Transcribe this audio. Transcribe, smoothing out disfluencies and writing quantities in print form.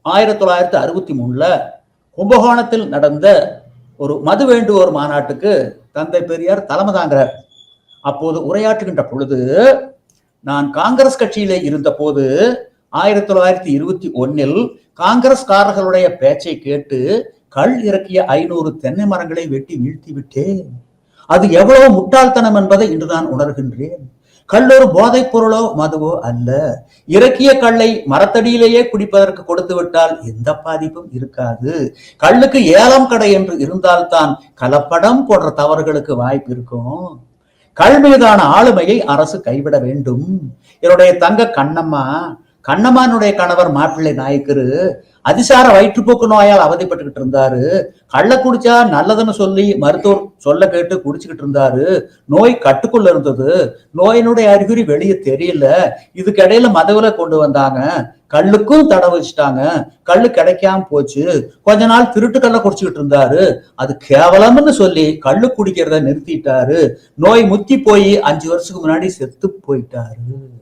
1963 கும்பகோணத்தில் நடந்த ஒரு மது வேண்டுவோர் மாநாட்டுக்கு தந்தை பெரியார் தலைமை தாங்கிறார். அப்போது உரையாற்றுகின்ற பொழுது, நான் காங்கிரஸ் கட்சியிலே இருந்த போது 1921 காங்கிரஸ்காரர்களுடைய பேச்சை கேட்டு கள் இறக்கிய 500 தென்னை மரங்களை வெட்டி வீழ்த்தி விட்டேன். அது எவ்வளவு முட்டாள்தனம் என்பதை இன்று நான் உணர்கின்றேன். கள்ளொரு போதைப் பொருளோ மதுவோ அல்ல. இறக்கிய கல்லை மரத்தடியிலேயே குடிப்பதற்கு கொடுத்து விட்டால் எந்த பாதிப்பும் இருக்காது. கள்ளுக்கு ஏலம் கடை என்று இருந்தால்தான் கலப்படம் போன்ற தவறுகளுக்கு வாய்ப்பு இருக்கும். கள் மீதான ஆளுமையை அரசு கைவிட வேண்டும். என்னுடைய தங்க கண்ணம்மானுடைய கணவர் மாப்பிள்ளை நாயக்கரு அதிசார வயிற்றுப்போக்கு நோயால் அவதிப்பட்டுக்கிட்டு இருந்தாரு. கள்ள குடிச்சா நல்லதுன்னு சொல்லி மருத்துவர் சொல்ல கேட்டு குடிச்சுக்கிட்டு இருந்தாரு. நோய் கட்டுக்குள்ள இருந்தது. நோயினுடைய அறிகுறி வெளியே தெரியல. இதுக்கு இடையில மதுவில கொண்டு வந்தாங்க. கல்லுக்கும் தடை வச்சுட்டாங்க. கல்லு கிடைக்காம போச்சு. கொஞ்ச நாள் திருட்டு கல்ல குடிச்சுக்கிட்டு இருந்தாரு. அது கேவலம்னு சொல்லி கல்லு குடிக்கிறத நிறுத்திட்டாரு. நோய் முத்தி போய் 5 வருஷத்துக்கு முன்னாடி செத்து போயிட்டாரு.